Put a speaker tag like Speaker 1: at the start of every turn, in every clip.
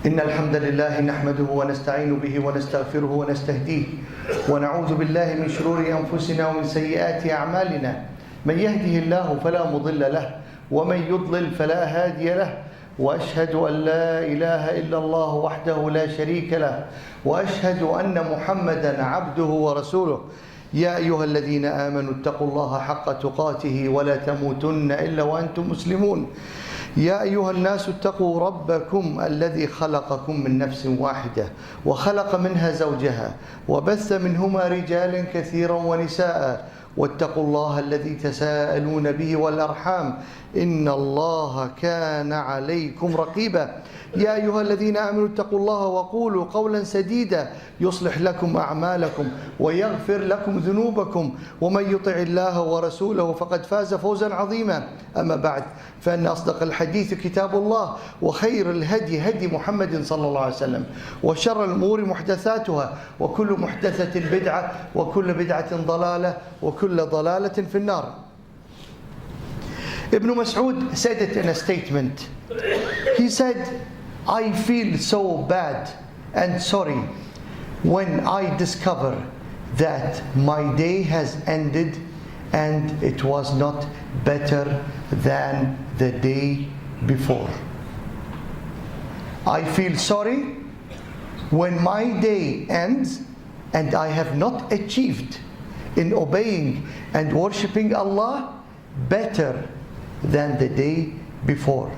Speaker 1: إن الحمد لله نحمده ونستعين به ونستغفره ونستهديه ونعوذ بالله من شرور أنفسنا ومن سيئات أعمالنا. من يهده الله فلا مضل له ومن يضلل فلا هادي له، وأشهد أن لا إله إلا الله وحده لا شريك له، وأشهد أن محمدا عبده ورسوله. يا أيها الذين آمنوا اتقوا الله حق تقاته ولا تموتن إلا وأنتم مسلمون. يا أيها الناس اتقوا ربكم الذي خلقكم من نفس واحدة وخلق منها زوجها وبث منهما رجالا كثيرا ونساء، واتقوا الله الذي تساءلون به والأرحام إن الله كان عليكم رقيبا. يا أيها الذين آمنوا اتقوا الله وقولوا قولا سديدا يصلح لكم أعمالكم ويغفر لكم ذنوبكم، ومن يطع الله ورسوله فقد فاز فوزا عظيما. أما بعد، فإن أصدق الحديث كتاب الله، وخير الهدي هدي محمد صلى الله عليه وسلم، وشر الأمور محدثاتها، وكل محدثة بدعة، وكل بدعة ضلالة، وكل ضلالة في النار. Ibn Mas'ud said it in a statement. He said, I feel so bad and sorry when I discover that my day has ended and it was not better than the day before. I feel sorry when my day ends and I have not achieved in obeying and worshipping Allah better than the day before.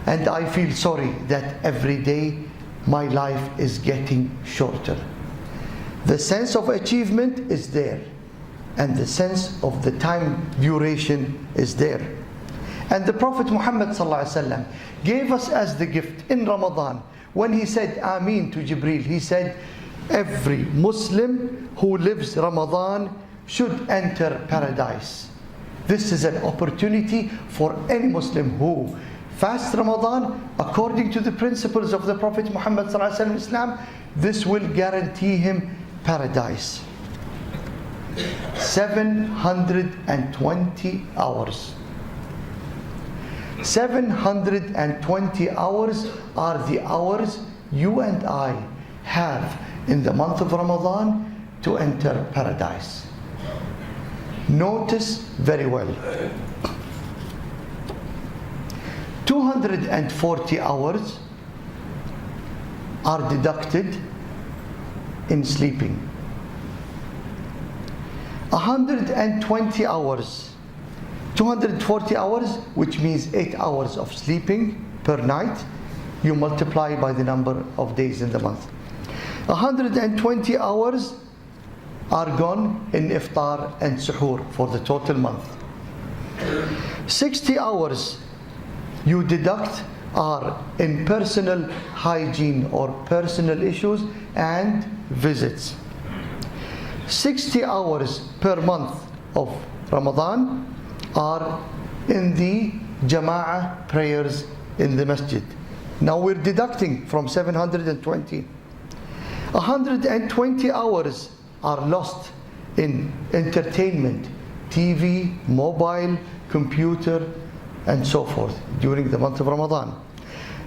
Speaker 1: And I feel sorry that every day my life is getting shorter. The sense of achievement is there, and the sense of the time duration is there. And the Prophet Muhammad ﷺ gave us as the gift in Ramadan, when he said Ameen to Jibreel, he said, every Muslim who lives Ramadan should enter paradise. This is an opportunity for any Muslim who fasts Ramadan according to the principles of the Prophet Muhammad ﷺ Islam. This will guarantee him paradise. 720 hours. 720 hours are the hours you and I have in the month of Ramadan to enter paradise. Notice very well. 240 hours are deducted in sleeping. 120 hours, 240 hours, which means 8 hours of sleeping per night, you multiply by the number of days in the month. 120 hours are gone in iftar and suhoor for the total month. 60 hours you deduct are in personal hygiene or personal issues and visits. 60 hours per month of Ramadan are in the Jama'ah prayers in the masjid. Now we're deducting from 720. 120 hours are lost in entertainment, TV, mobile, computer, and so forth during the month of Ramadan.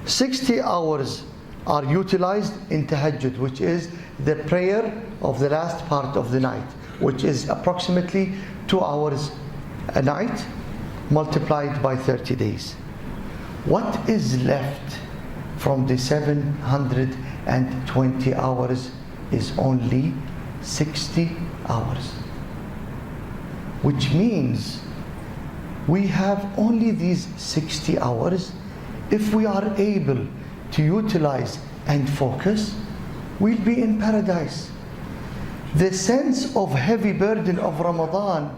Speaker 1: 60 hours are utilized in tahajjud, which is the prayer of the last part of the night, which is approximately 2 hours a night multiplied by 30 days. What is left from the 720 hours is only 60 hours, which means we have only these 60 hours. If we are able to utilize and focus, we'll be in paradise. The sense of heavy burden of Ramadan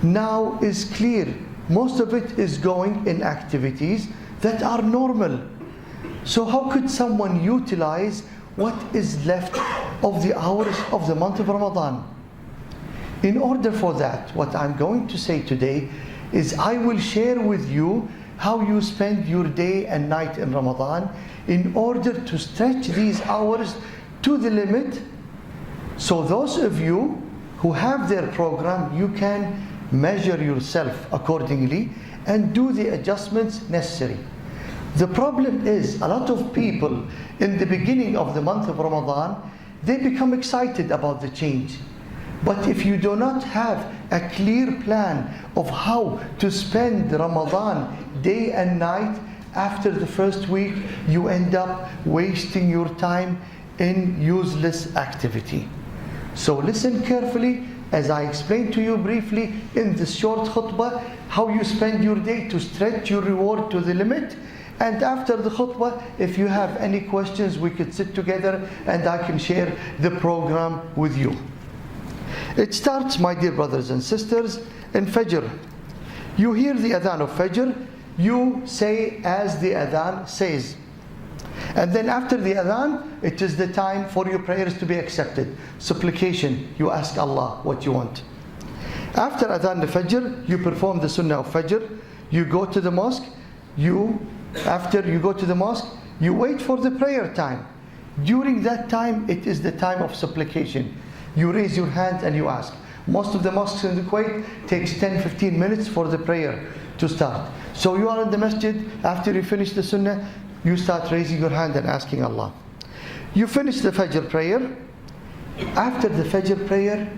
Speaker 1: now is clear. Most of it is going in activities that are normal. So how could someone utilize what is left of the hours of the month of Ramadan? In order for that, what I'm going to say today is I will share with you how you spend your day and night in Ramadan in order to stretch these hours to the limit. So those of you who have their program, you can measure yourself accordingly and do the adjustments necessary. The problem is a lot of people in the beginning of the month of Ramadan, they become excited about the change. But if you do not have a clear plan of how to spend Ramadan day and night, after the first week, you end up wasting your time in useless activity. So listen carefully as I explain to you briefly in this short khutbah how you spend your day to stretch your reward to the limit. And after the khutbah, if you have any questions, we could sit together and I can share the program with you. It starts, my dear brothers and sisters, in Fajr. You hear the adhan of Fajr, you say as the adhan says. And then after the adhan, it is the time for your prayers to be accepted. Supplication, you ask Allah what you want. After adhan al-Fajr, you perform the sunnah of Fajr. You go to the mosque. After you go to the mosque, you wait for the prayer time. During that time, it is the time of supplication. You raise your hand and you ask. Most of the mosques in the Kuwait takes 10-15 minutes for the prayer to start. So you are in the masjid, after you finish the sunnah, you start raising your hand and asking Allah. You finish the Fajr prayer. After the Fajr prayer,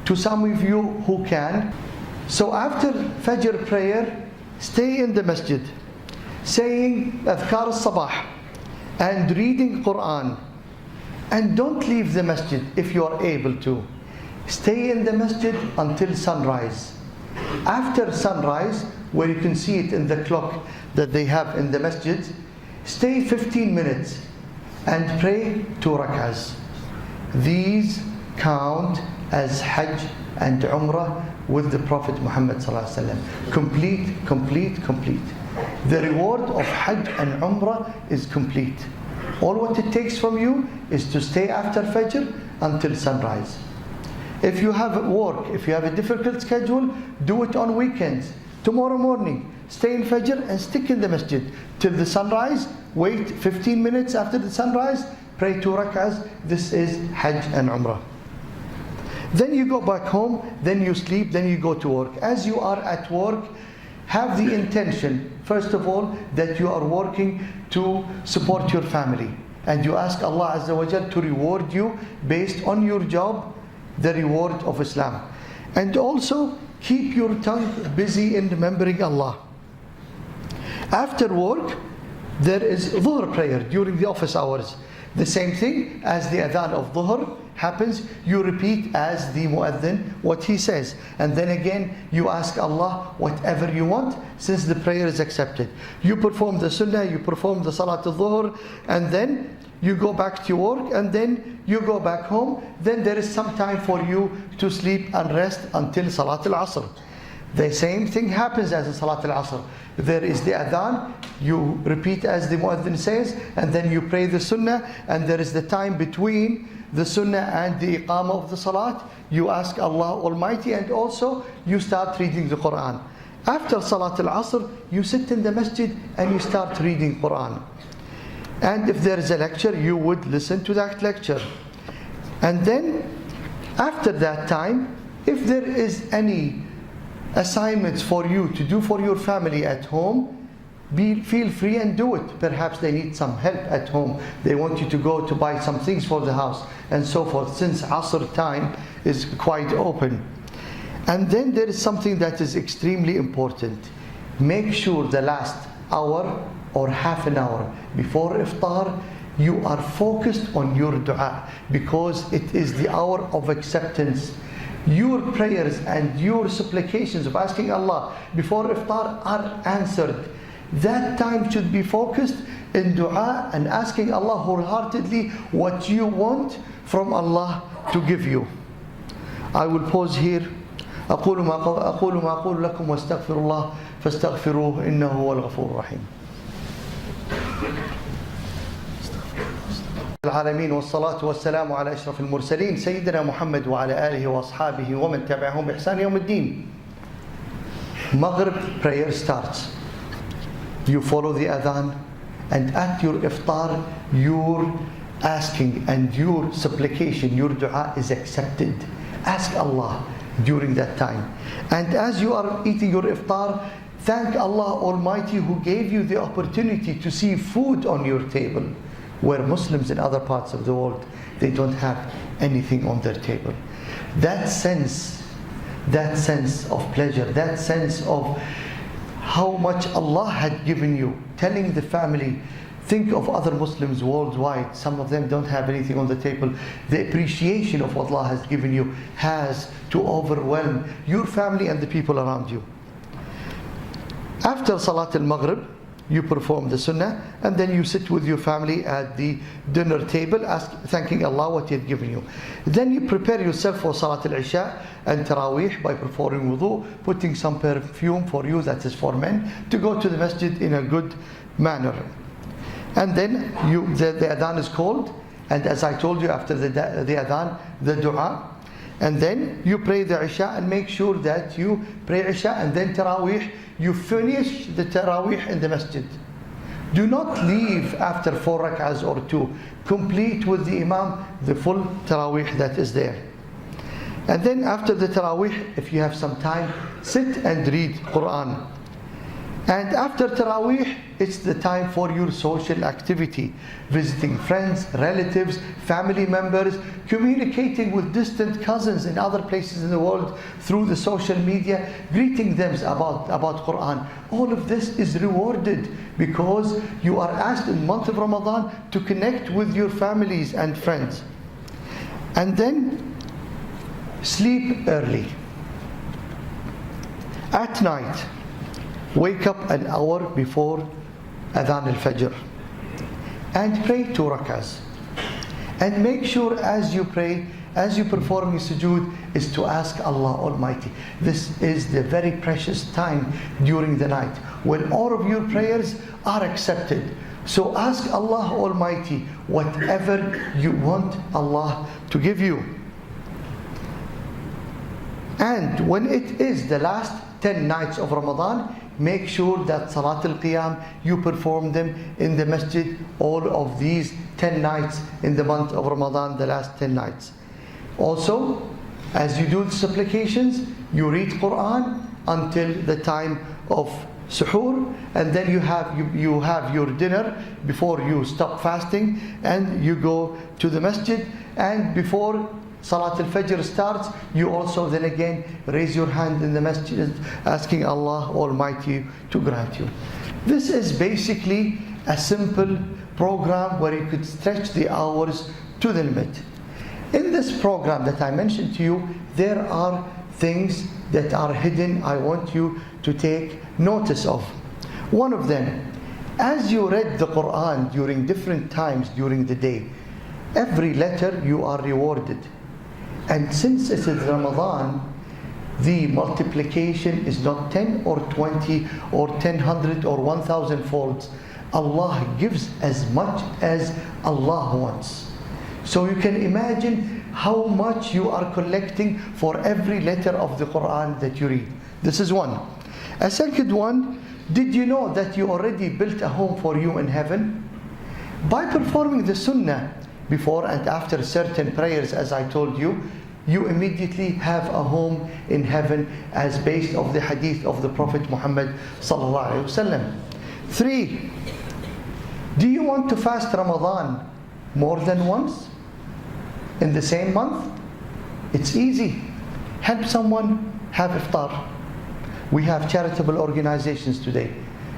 Speaker 1: to some of you who can, so after Fajr prayer, stay in the masjid, saying Adhkar al-Sabah and reading Quran. And don't leave the masjid if you are able to. Stay in the masjid until sunrise. After sunrise, where you can see it in the clock that they have in the masjid, stay 15 minutes and pray 2 rak'ahs. These count as Hajj and Umrah with the Prophet Muhammad sallallahu alaihi wasallam. Complete. The reward of Hajj and Umrah is complete. All what it takes from you is to stay after Fajr until sunrise. If you have work, if you have a difficult schedule, do it on weekends. Tomorrow morning, stay in Fajr and stick in the masjid till the sunrise. Wait 15 minutes after the sunrise, pray 2 rak'ahs. This is Hajj and Umrah. Then you go back home, then you sleep, then you go to work. As you are at work, have the intention, first of all, that you are working to support your family. And you ask Allah Azza wa Jal to reward you based on your job, the reward of Islam. And also, keep your tongue busy in remembering Allah. After work, there is Dhuhr prayer during the office hours. The same thing as the adhan of Dhuhr happens, you repeat as the muadhin what he says. And then again, you ask Allah whatever you want, since the prayer is accepted. You perform the sunnah, you perform the salat al-Dhuhr, and then you go back to your work, and then you go back home. Then there is some time for you to sleep and rest until salat al-Asr. The same thing happens as in salat al-Asr. There is the adhan, you repeat as the muadhin says, and then you pray the sunnah, and there is the time between the sunnah and the iqamah of the salat. You ask Allah Almighty, and also you start reading the Quran. After salat al-Asr, you sit in the masjid and you start reading Quran. And if there is a lecture, you would listen to that lecture. And then after that time, if there is any assignments for you to do for your family at home, feel free and do it. Perhaps they need some help at home. They want you to go to buy some things for the house and so forth, since Asr time is quite open. And then there is something that is extremely important. Make sure the last hour or half an hour before iftar, you are focused on your dua, because it is the hour of acceptance. Your prayers and your supplications of asking Allah before iftar are answered. That time should be focused in dua and asking Allah wholeheartedly what you want from Allah to give you. I will pause here. أقول ما أقول لكم واستغفر الله فاستغفروه إنه هو الغفور الرحيم. العالمين والصلاة والسلام على أشرف المرسلين سيدنا محمد وعلى آله وأصحابه ومن تبعهم بإحسان يوم الدين. Maghrib prayer starts. You follow the adhan, and at your iftar, your asking and your supplication, your dua is accepted. Ask Allah during that time. And as you are eating your iftar, Thank Allah Almighty who gave you the opportunity to see food on your table, where Muslims in other parts of the world, they don't have anything on their table. That sense of pleasure, that sense of how much Allah had given you, telling the family, think of other Muslims worldwide, some of them don't have anything on the table. The appreciation of what Allah has given you has to overwhelm your family and the people around you. After Salat al-Maghrib, you perform the sunnah, and then you sit with your family at the dinner table, thanking Allah what He had given you. Then you prepare yourself for Salat al-Isha and Taraweeh by performing wudu, putting some perfume for you, that is for men, to go to the masjid in a good manner. And then the adhan is called, and as I told you, after the adhan, the dua. And then you pray the Isha, and make sure that you pray Isha and then Taraweeh. You finish the Taraweeh in the masjid. Do not leave after 4 rak'ahs or 2. Complete with the Imam the full Taraweeh that is there. And then after the Taraweeh, if you have some time, sit and read Quran. And after Taraweeh, it's the time for your social activity, visiting friends, relatives, family members, communicating with distant cousins in other places in the world through the social media, greeting them about Quran. All of this is rewarded because you are asked in the month of Ramadan to connect with your families and friends. And then sleep early. At night, wake up an hour before Adhan al-Fajr and pray 2 rak'ahs. And make sure as you pray, as you perform your sujood, is to ask Allah Almighty. This is the very precious time during the night when all of your prayers are accepted. So ask Allah Almighty whatever you want Allah to give you. And when it is the last 10 nights of Ramadan, make sure that Salat al-Qiyam, you perform them in the masjid, all of these 10 nights in the month of Ramadan, the last 10 nights. Also, as you do the supplications, you read Quran until the time of suhoor, and then you have your dinner before you stop fasting, and you go to the masjid, and before Salat al-Fajr starts, you also then again raise your hand in the masjid asking Allah Almighty to grant you. This is basically a simple program where you could stretch the hours to the limit. In this program that I mentioned to you, there are things that are hidden I want you to take notice of. One of them, as you read the Quran during different times during the day, every letter you are rewarded. And since it is Ramadan, the multiplication is not 10 or 20 or 1,000 or 1,000 folds. Allah gives as much as Allah wants. So you can imagine how much you are collecting for every letter of the Quran that you read. This is one. A second one, did you know that you already built a home for you in heaven? By performing the sunnah before and after certain prayers, as I told you, you immediately have a home in heaven as based of the hadith of the Prophet Muhammad sallallahu alaihi wasallam. 3, do you want to fast Ramadan more than once in the same month? It's easy. Help someone have iftar. We have charitable organizations today.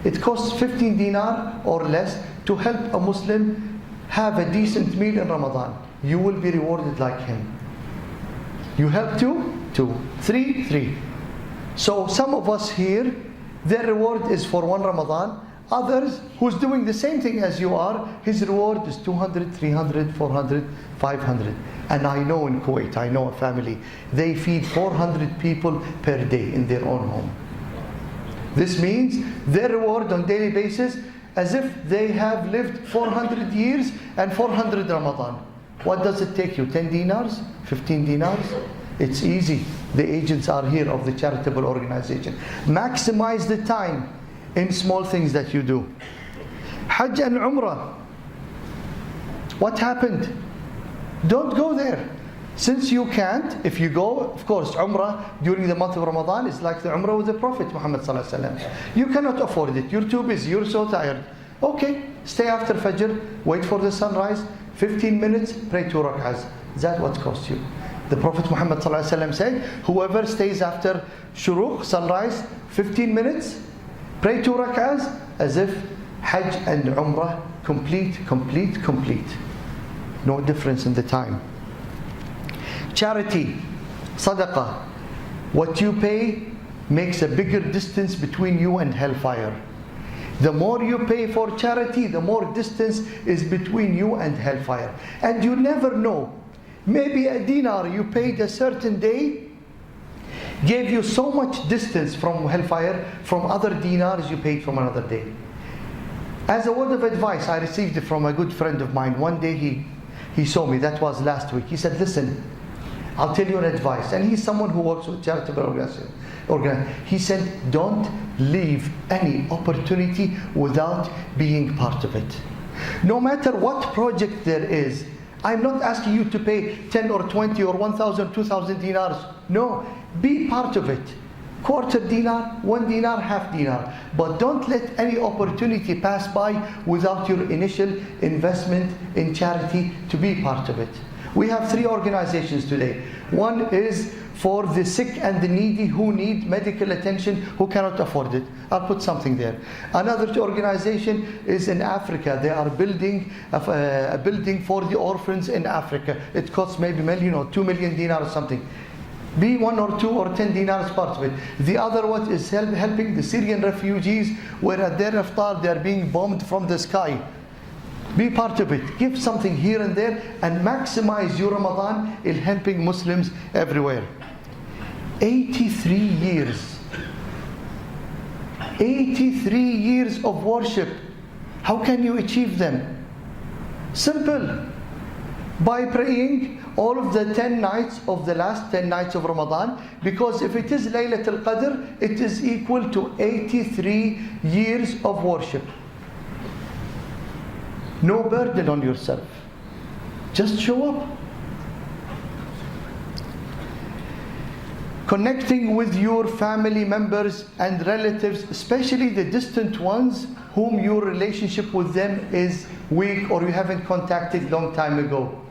Speaker 1: It costs 15 dinar or less to help a Muslim have a decent meal in Ramadan. You will be rewarded like him. You help 2, 3. So some of us here, their reward is for 1 Ramadan. Others who's doing the same thing as you are, his reward is 200, 300, 400, 500. And I know in Kuwait, I know a family, they feed 400 people per day in their own home. This means their reward on daily basis as if they have lived 400 years and 400 Ramadan. What does it take you? 10 dinars? 15 dinars? It's easy. The agents are here of the charitable organization. Maximize the time in small things that you do. Hajj and Umrah. What happened? Don't go there. Since you can't, if you go, of course, Umrah during the month of Ramadan is like the Umrah with the Prophet Muhammad sallallahu alaihi wasallam. You cannot afford it. You're too busy. You're so tired. Okay, stay after Fajr, wait for the sunrise, 15 minutes, pray 2 rak'ahs. That's what costs you. The Prophet Muhammad sallallahu alaihi wasallam said, whoever stays after Shuruq, sunrise, 15 minutes, pray 2 rak'ahs, as if Hajj and Umrah complete. No difference in the time. Charity, sadaqah, what you pay makes a bigger distance between you and hellfire. The more you pay for charity, the more distance is between you and hellfire. And you never know, maybe a dinar you paid a certain day gave you so much distance from hellfire from other dinars you paid from another day. As a word of advice, I received it from a good friend of mine. One day he saw me, that was last week. He said, listen, I'll tell you an advice. And he's someone who works with charitable organizations. He said, don't leave any opportunity without being part of it. No matter what project there is, I'm not asking you to pay 10 or 20 or 1,000, 2,000 dinars. No, be part of it. Quarter dinar, 1 dinar, half dinar. But don't let any opportunity pass by without your initial investment in charity to be part of it. We have 3 organizations today. One is for the sick and the needy who need medical attention, who cannot afford it. I'll put something there. Another organization is in Africa. They are building a building for the orphans in Africa. It costs maybe 1 million or 2 million dinars or something. Be 1 or 2 or 10 dinars part of it. The other one is helping the Syrian refugees, where at their iftar they are being bombed from the sky. Be part of it. Give something here and there and maximize your Ramadan in helping Muslims everywhere. 83 years. 83 years of worship. How can you achieve them? Simple. By praying all of the 10 nights of the last 10 nights of Ramadan, because if it is Laylatul Qadr, it is equal to 83 years of worship. No burden on yourself. Just show up. Connecting with your family members and relatives, especially the distant ones whom your relationship with them is weak or you haven't contacted long time ago.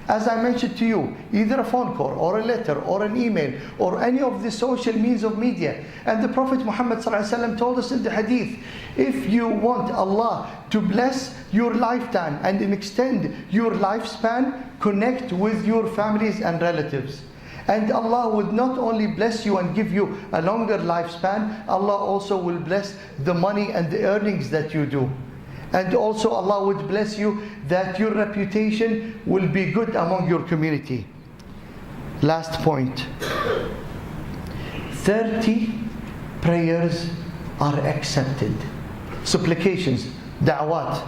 Speaker 1: As I mentioned to you, either a phone call or a letter or an email or any of the social means of media. And the Prophet Muhammad ﷺ told us in the hadith, if you want Allah to bless your lifetime and extend your lifespan, connect with your families and relatives. And Allah would not only bless you and give you a longer lifespan, Allah also will bless the money and the earnings that you do. And also Allah would bless you that your reputation will be good among your community. Last point. 30 prayers are accepted. Supplications, da'wat.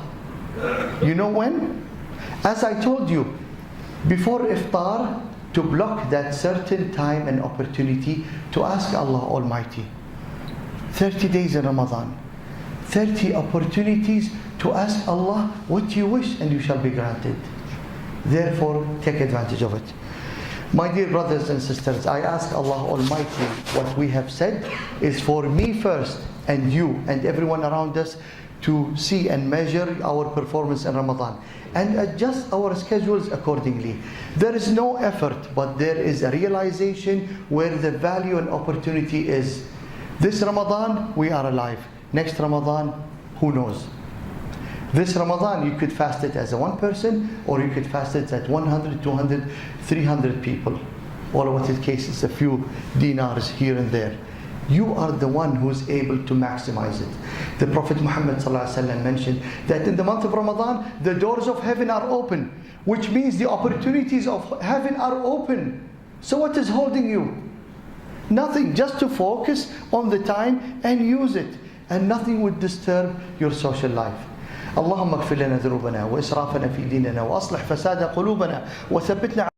Speaker 1: You know when? As I told you, before iftar, to block that certain time and opportunity to ask Allah Almighty. 30 days in Ramadan. 30 opportunities to ask Allah what you wish and you shall be granted. Therefore, take advantage of it. My dear brothers and sisters, I ask Allah Almighty, what we have said is for me first and you and everyone around us to see and measure our performance in Ramadan and adjust our schedules accordingly. There is no effort, but there is a realization where the value and opportunity is. This Ramadan, we are alive. Next Ramadan, who knows? This Ramadan, you could fast it as a one person, or you could fast it at 100, 200, 300 people. All of what it cases, a few dinars here and there. You are the one who's able to maximize it. The Prophet Muhammad ﷺ mentioned that in the month of Ramadan, the doors of heaven are open, which means the opportunities of heaven are open. So what is holding you? Nothing, just to focus on the time and use it. And nothing would disturb your social life. اللهم اغفر لنا ذنوبنا وإسرافنا في ديننا وأصلح فساد قلوبنا وثبتنا